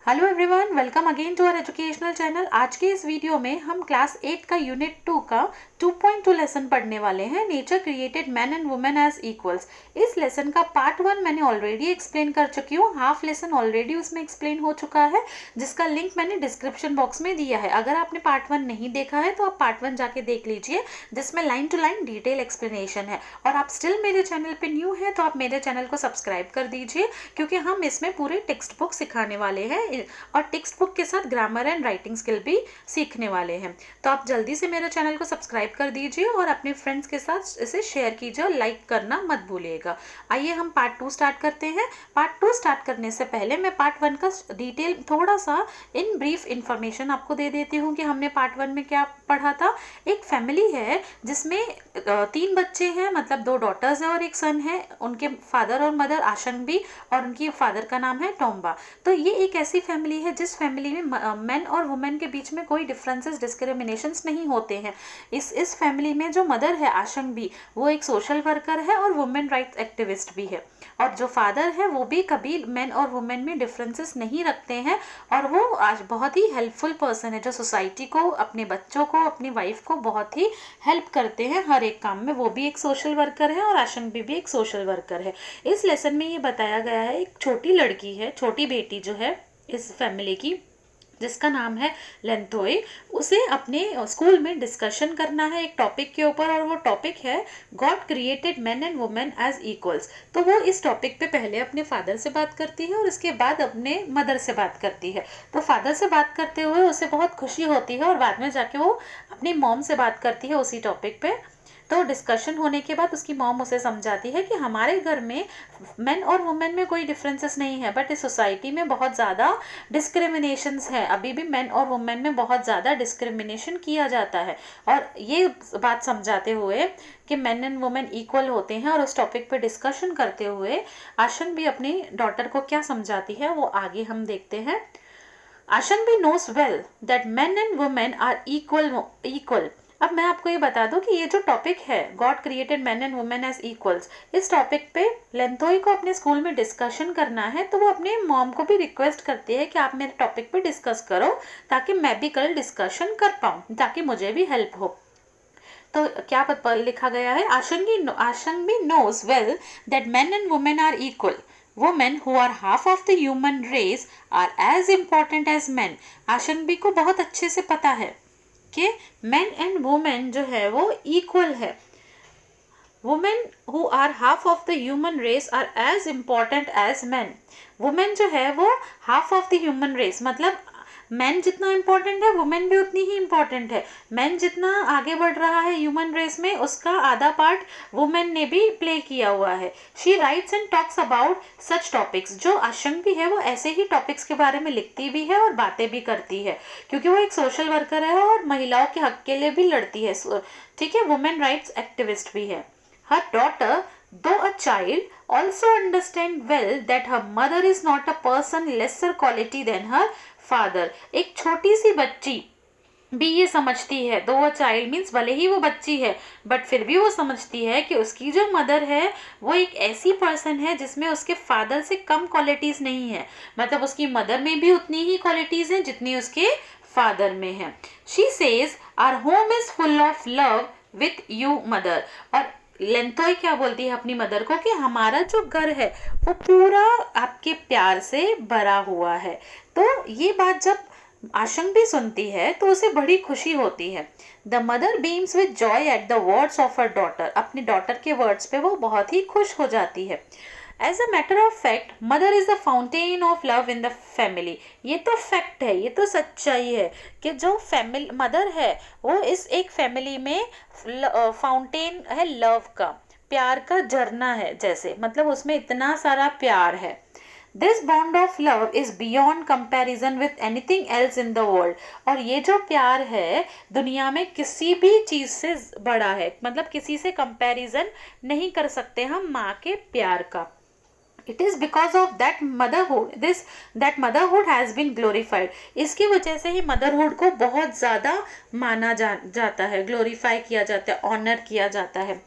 Hello everyone, welcome again to our educational channel. आज के इस वीडियो में हम क्लास 8 का यूनिट 2 का 2.2 लेसन पढ़ने वाले हैं। Nature created man and women as equals. इस लेसन का पार्ट 1 मैंने ऑलरेडी एक्सप्लेन कर चुकी हूँ। हाफ लेसन ऑलरेडी उसमें एक्सप्लेन हो चुका है, जिसका लिंक मैंने डिस्क्रिप्शन बॉक्स में दिया है। अगर आपने पार्ट 1 नहीं देखा है तो आप पार्ट 1 जाके देख लीजिए, जिसमें line to line detail explanation है। और आप स्टिल मेरे चैनल पे न्यू है तो आप मेरे चैनल को सब्सक्राइब कर दीजिए, क्योंकि हम इसमें पूरे टेक्स्ट बुक सिखाने वाले हैं और टेक्स्ट बुक के साथ ग्रामर एंड राइटिंग स्किल भी सीखने वाले हैं। तो आप जल्दी से मेरे चैनल को सब्सक्राइब कर दीजिए और अपने फ्रेंड्स के साथ इसे शेयर कीजिए और लाइक करना मत भूलिएगा। आइए हम पार्ट 2 स्टार्ट करते हैं। पार्ट 2 स्टार्ट करने से पहले मैं पार्ट 1 का डिटेल थोड़ा सा इन ब्रीफ इंफॉर्मेशन आपको दे देती हूँ कि हमने पार्ट 1 में क्या पढ़ा था। एक फैमिली है जिसमें 3 बच्चे हैं, मतलब 2 डॉटर्स हैं और एक सन है। उनके फादर और मदर आशंबी और उनकी फादर का नाम है टोम्बा। तो ये एक ऐसी फैमिली है जिस फैमिली में मेन और वुमेन के बीच में कोई डिफरेंसेस डिस्क्रिमिनेशंस नहीं होते हैं। इस फैमिली में जो मदर है आशंबी, वो एक सोशल वर्कर है और वुमेन राइट्स एक्टिविस्ट भी है। और जो फादर है वो भी कभी मेन और वुमेन में डिफरेंसेस नहीं रखते हैं और वो आज बहुत ही हेल्पफुल पर्सन है, जो सोसाइटी को, अपने बच्चों को, अपनी वाइफ को बहुत ही हेल्प करते हैं हर एक काम में। वो भी एक सोशल वर्कर है और आशंबी भी एक सोशल वर्कर है। इस लेसन में ये बताया गया है, एक छोटी लड़की है, छोटी बेटी जो है इस फैमिली की, जिसका नाम है लेंथोई। उसे अपने स्कूल में डिस्कशन करना है एक टॉपिक के ऊपर, और वो टॉपिक है God created man and women as equals. तो वो इस टॉपिक पे पहले अपने फादर से बात करती है और उसके बाद अपने मदर से बात करती है। तो फादर से बात करते हुए उसे बहुत खुशी होती है और बाद में जाके वो अपनी मॉम से बात करती है उसी टॉपिक पे। तो डिस्कशन होने के बाद उसकी मॉम उसे समझाती है कि हमारे घर में मेन और वुमेन में कोई डिफरेंसेस नहीं है, बट इस सोसाइटी में बहुत ज़्यादा डिस्क्रिमिनेशंस है। अभी भी मेन और वुमेन में बहुत ज़्यादा डिस्क्रिमिनेशन किया जाता है। और ये बात समझाते हुए कि मेन एंड वुमेन इक्वल होते हैं और उस टॉपिक पे डिस्कशन करते हुए आशन भी अपनी डॉटर को क्या समझाती है वो आगे हम देखते हैं। आशंबी knows well that men and women are equal। अब मैं आपको ये बता दूं कि ये जो टॉपिक है God created man and women as equals, इस टॉपिक पे लेंथोई को अपने स्कूल में डिस्कशन करना है। तो वो अपने मॉम को भी रिक्वेस्ट करती है कि आप मेरे टॉपिक पे डिस्कस करो, ताकि मैं भी कल डिस्कशन कर पाऊँ, ताकि मुझे भी हेल्प हो। तो क्या लिखा गया है, आशंबी knows well that men and women are equal। Women who are half of the human race are as important as men। आशंबी को बहुत अच्छे से पता है कि men and women जो है वो equal है। Women who are half of the human race are as important as men। Women जो है वो half of the human race, मतलब मैन जितना इम्पोर्टेंट है वुमेन भी उतनी ही इम्पोर्टेंट है। मैन जितना आगे बढ़ रहा है ह्यूमन रेस में, उसका आधा पार्ट वुमेन ने भी प्ले किया हुआ है। She writes and talks about such topics. जो आशंबी है वो ऐसे ही टॉपिक्स के बारे में लिखती भी है और बातें भी करती है, क्योंकि वो एक सोशल वर्कर है और महिलाओं के हक के लिए भी लड़ती है। ठीक है, वुमेन राइट्स एक्टिविस्ट भी है। हर daughter, though a child, also understand well that her mother is not a person lesser quality than her father। एक छोटी सी बच्ची भी ये समझती है, दो अ चाइल्ड मीन्स भले ही वो बच्ची है, बट फिर भी वो समझती है कि उसकी जो मदर है वो एक ऐसी पर्सन है जिसमें उसके फादर से कम क्वालिटीज़ नहीं है। मतलब उसकी मदर में भी उतनी ही क्वालिटीज़ हैं जितनी उसके फादर में है। She says our home is full of love with you mother. और लेंथोई क्या बोलती है अपनी मदर को कि हमारा जो घर है वो पूरा आपके प्यार से भरा हुआ है। तो ये बात जब आशंबी सुनती है तो उसे बड़ी खुशी होती है। The mother beams with joy at the words of her daughter. अपनी डॉटर के वर्ड्स पे वो बहुत ही खुश हो जाती है। As a matter of fact mother is the fountain of love in the family. ये तो फैक्ट है, ये तो सच्चाई है कि जो फैमिली मदर है वो इस एक फैमिली में फाउंटेन है लव का, प्यार का झरना है जैसे, मतलब उसमें इतना सारा प्यार है। This bond of love is beyond comparison with anything else in the world. और ये जो प्यार है दुनिया में किसी भी चीज़ से बड़ा है, मतलब किसी से कंपैरिजन नहीं कर सकते हम माँ के प्यार का। It is because of that that motherhood has been glorified। इसकी वजह से ही मदरहुड को बहुत ज़्यादा माना जाता है, ग्लोरीफाई किया जाता है, ऑनर किया जाता है।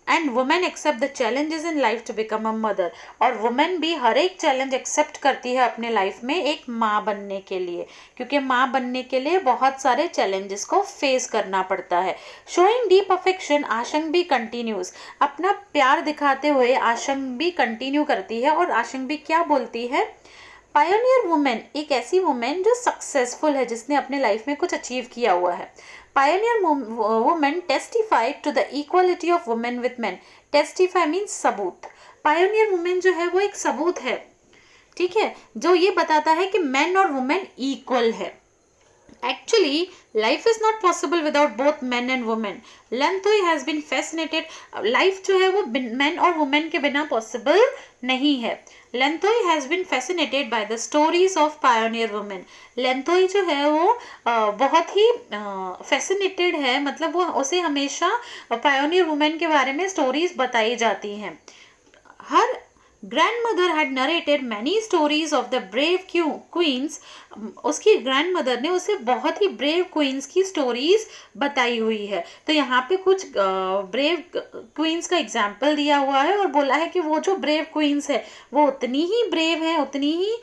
And women accept the challenges in life to become a mother, और वुमेन भी हर एक चैलेंज एक्सेप्ट करती है अपने लाइफ में एक माँ बनने के लिए, क्योंकि माँ बनने के लिए बहुत सारे चैलेंजेस को फेस करना पड़ता है। शोइंग डीप अफेक्शन, आशंग भी कंटिन्यूज, अपना प्यार दिखाते हुए आशंग भी कंटिन्यू करती है, और आशंग भी क्या बोलती है, पायोनियर वुमेन, एक ऐसी वुमेन जो सक्सेसफुल है, जिसने अपने लाइफ में कुछ अचीव किया हुआ है। Pioneer women testified to the equality of women with men, testify means सबूत, पायोनियर वुमेन जो है वो एक सबूत है, ठीक है, जो ये बताता है कि मैन और वुमेन इक्वल है। Actually, life is not possible without both men and women. Lantoi has been fascinated. Life जो है वो men और women के बिना possible नहीं है. Lantoi has been fascinated by the stories of pioneer women. Lantoi जो है वो बहुत ही fascinated है, मतलब वो उसे हमेशा pioneer women के बारे में stories बताई जाती हैं. हर grandmother had narrated many stories of the brave queens. उसकी ग्रैंडमदर ने उसे बहुत ही ब्रेव क्वींस की स्टोरीज बताई हुई है। तो यहाँ पे कुछ ब्रेव क्वींस का एग्जाम्पल दिया हुआ है और बोला है कि वो जो ब्रेव क्वींस है वो उतनी ही ब्रेव है, उतनी ही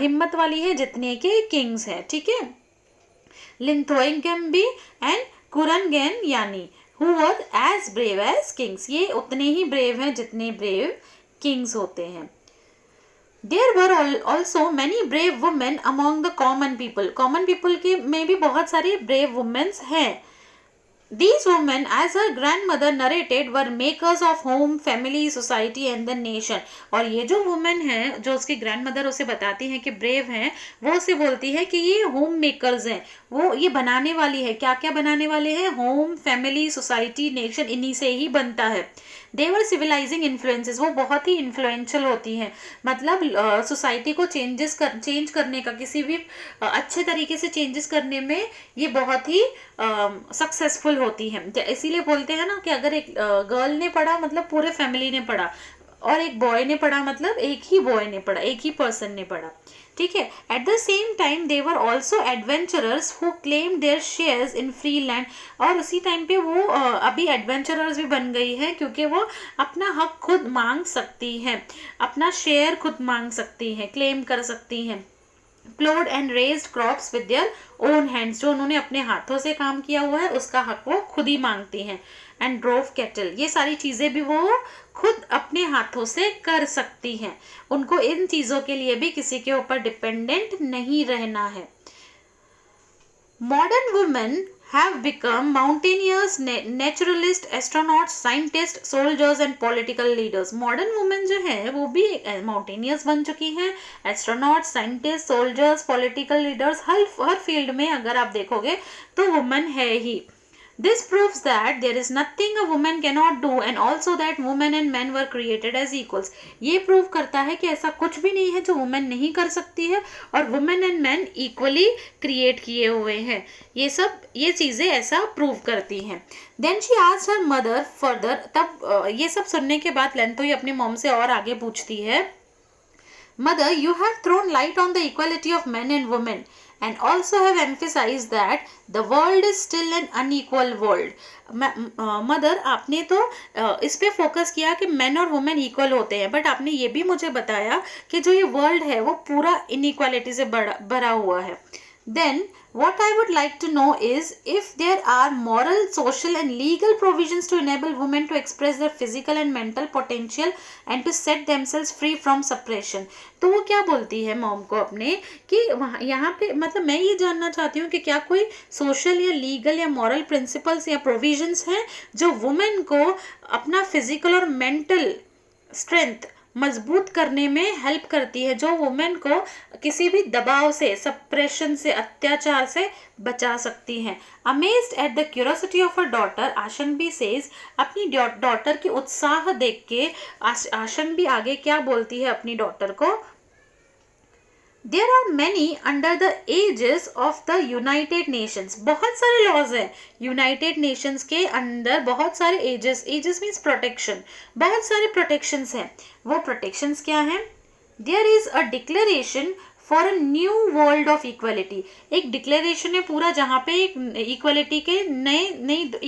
हिम्मत वाली है जितने के किंग्स हैं, ठीक है। लिंथोइंगेम्बी एंड कुरनगेन यानी who were as brave as kings, ये उतने ही ब्रेव हैं जितने ब्रेव किंग्स होते हैं। There were also many brave women among the common people. Common people के में भी बहुत सारी brave women हैं। These women, as her grandmother narrated, were makers of home, family, society and the nation. और ये जो women हैं, जो उसकी grandmother उसे बताती हैं कि brave हैं, वो उसे बोलती है कि ये home makers हैं, वो ये बनाने वाली है। क्या क्या बनाने वाले हैं? home, family, society, nation, इन्हीं से ही बनता है। They were civilizing influences, वो बहुत ही influential होती हैं, मतलब सोसाइटी को चेंज करने का, किसी भी अच्छे तरीके से चेंजेस करने में ये बहुत ही सक्सेसफुल होती हैं। इसीलिए बोलते हैं ना कि अगर एक गर्ल ने पढ़ा मतलब पूरे फैमिली ने पढ़ा, और एक बॉय ने पढ़ा मतलब एक ही बॉय ने पढ़ा, एक ही पर्सन ने पढ़ा, ठीक है। At the same time they were also adventurers who claim there shares in free land, और उसी टाइम पे वो अभी एडवेंचरर्स भी बन गई है, क्योंकि वो अपना हक खुद मांग सकती हैं, अपना शेयर खुद मांग सकती हैं, क्लेम कर सकती हैं। प्लोड and raised crops with their own hands, जो उन्होंने अपने हाथों से काम किया हुआ है उसका हक वो खुद ही मांगती हैं। एंड ड्रोव कैटल, ये सारी चीज़ें भी वो खुद अपने हाथों से कर सकती हैं, उनको इन चीज़ों के लिए भी किसी के ऊपर डिपेंडेंट नहीं रहना है। Modern women have become mountaineers, naturalists, astronauts, scientists, soldiers and political leaders. Modern women जो है वो भी mountaineers बन चुकी हैं, astronauts, scientists, soldiers, political leaders, हर फील्ड में अगर आप देखोगे तो women है ही। This proves that there is nothing a woman cannot do and also that women and men were created as equals. ये प्रूव करता है कि ऐसा कुछ भी नहीं है जो वुमेन नहीं कर सकती है, और women and man equally create किए हुए हैं। ये चीज़ें ऐसा प्रूव करती हैं। Then she asked her mother further, तब ये सब सुनने के बाद लेंथोई अपनी मॉम से और आगे पूछती है, mother you have thrown light on the equality of men and women and also have emphasized that the world is still an unequal world. Mother आपने तो इस पे फोकस किया कि मैन और वुमेन इक्वल होते हैं, बट आपने ये भी मुझे बताया कि जो ये वर्ल्ड है वो पूरा इनइक्वालिटी से भरा हुआ है। Then what I would like to know is if there are moral, social and legal provisions to enable women to express their physical and mental potential and to set themselves free from suppression. तो वो क्या बोलती है mom को अपने कि यहाँ पे मतलब मैं ये जानना चाहती हूँ कि क्या कोई सोशल या लीगल या मॉरल प्रिंसिपल्स या प्रोविजंस हैं जो वुमेन को अपना फिजिकल और मेंटल स्ट्रेंथ मजबूत करने में हेल्प करती है, जो वुमेन को किसी भी दबाव से, सप्रेशन से, अत्याचार से बचा सकती हैं। Amazed at the curiosity of her daughter, Ashambi says, अपनी डॉटर की उत्साह देख के आशंबी आगे क्या बोलती है अपनी डॉटर को, There are many under the aegis of the United Nations. बहुत सारे laws हैं United Nations के अंदर, बहुत सारे aegis means protection, बहुत सारे protections हैं। वो protections क्या हैं? There is a declaration for a new world of equality. एक डिक्लेरेशन है पूरा जहाँ पे एक इक्वलिटी के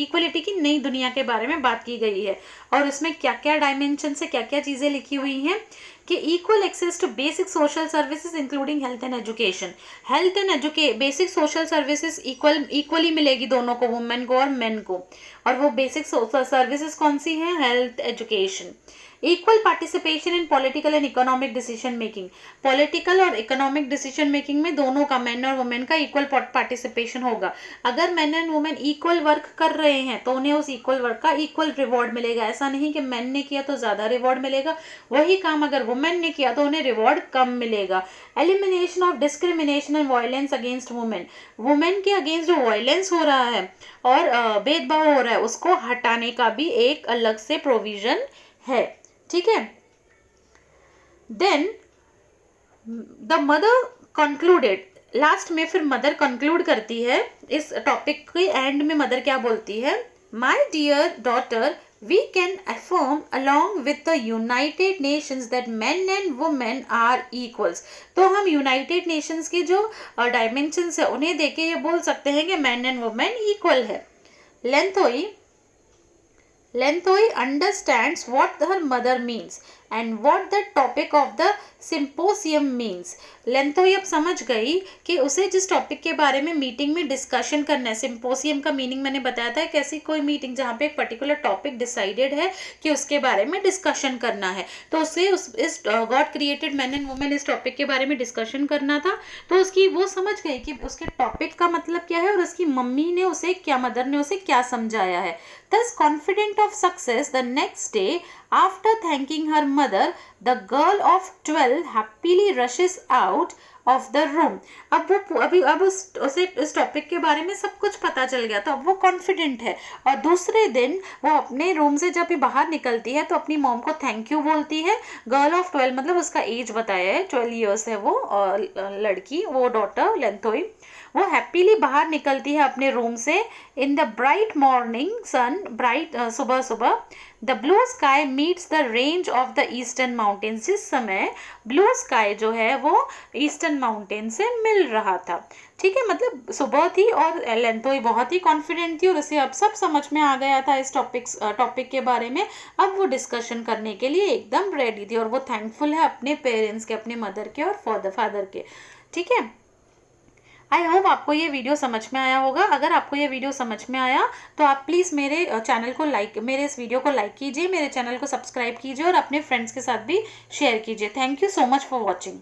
इक्वलिटी की नई दुनिया के बारे में बात की गई है। और उसमें क्या क्या डायमेंशन से क्या क्या चीज़ें लिखी हुई हैं कि equal access to basic social services including health and education. Health and basic social services equally मिलेगी दोनों को, वुमेन को और मेन को। और वो बेसिक सोशल सर्विसेज कौन सी हैं? Health, education. Equal participation in political and economic decision making. Political और इकोनॉमिक डिसीजन मेकिंग में दोनों का, मेन और वुमेन का इक्वल पार्टिसिपेशन होगा। अगर main and women equal work कर रहे हैं तो उन्हें उस इक्वल वर्क का इक्वल रिवॉर्ड मिलेगा। ऐसा नहीं कि मेन ने किया तो ज़्यादा रिवॉर्ड मिलेगा, वही काम अगर वुमेन ने किया तो उन्हें रिवॉर्ड कम मिलेगा। Elimination of discrimination and violence against women. Women के अगेंस्ट जो वायलेंस हो रहा है और भेदभाव हो रहा है उसको हटाने का भी एक अलग से प्रोविजन है। ठीक है। Then the mother concluded, last में फिर मदर कंक्लूड करती है इस टॉपिक के एंड में। मदर क्या बोलती है? My dear daughter, we can affirm along with the United Nations that men and women are equals। तो हम यूनाइटेड नेशंस के जो डायमेंशंस है उन्हें देके ये बोल सकते हैं कि मैन एंड वुमेन इक्वल है। Lenthoi understands what her mother means and what the topic of the symposium means। लेंथोई अब समझ गई कि उसे जिस टॉपिक के बारे में मीटिंग में डिस्कशन करना है, सिंपोसियम का मीनिंग मैंने बताया था, कैसी कोई मीटिंग जहाँ पे एक पर्टिकुलर टॉपिक डिसाइडेड है कि उसके बारे में डिस्कशन करना है। तो उसे इस God created man and women इस टॉपिक के बारे में डिस्कशन करना था। तो उसकी वो समझ गई कि उसके टॉपिक का मतलब क्या है और उसकी मम्मी ने उसे क्या, मदर ने उसे क्या समझाया है। Thus confident of success, the next day after thanking her mother, the girl of 12 happily rushes out of the room। अब उसे इस टॉपिक के बारे में सब कुछ पता चल गया, तो अब वो कॉन्फिडेंट है। और दूसरे दिन वो अपने रूम से जब भी बाहर निकलती है तो अपनी मॉम को थैंक यू बोलती है। गर्ल ऑफ 12 मतलब उसका एज बताया है, 12 ईयर्स है वो लड़की, वो डॉटर लेंथोई। वो हैप्पीली बाहर निकलती है अपने रूम से। In the bright morning sun, bright सुबह सुबह, the blue sky meets the range of the eastern mountains. जिस समय ब्लू स्काई जो है वो ईस्टर्न माउंटेन से मिल रहा था। ठीक है, मतलब सुबह थी और लेंथोई बहुत ही कॉन्फिडेंट थी और उसे अब सब समझ में आ गया था इस टॉपिक के बारे में। अब वो डिस्कशन करने के लिए एकदम रेडी थी और वो थैंकफुल है अपने पेरेंट्स के, अपने मदर के और फादर के। ठीक है, आई होप आपको ये वीडियो समझ में आया होगा। अगर आपको ये वीडियो समझ में आया तो आप प्लीज़ मेरे चैनल को मेरे इस वीडियो को लाइक कीजिए, मेरे चैनल को सब्सक्राइब कीजिए और अपने फ्रेंड्स के साथ भी शेयर कीजिए। Thank you so much for watching.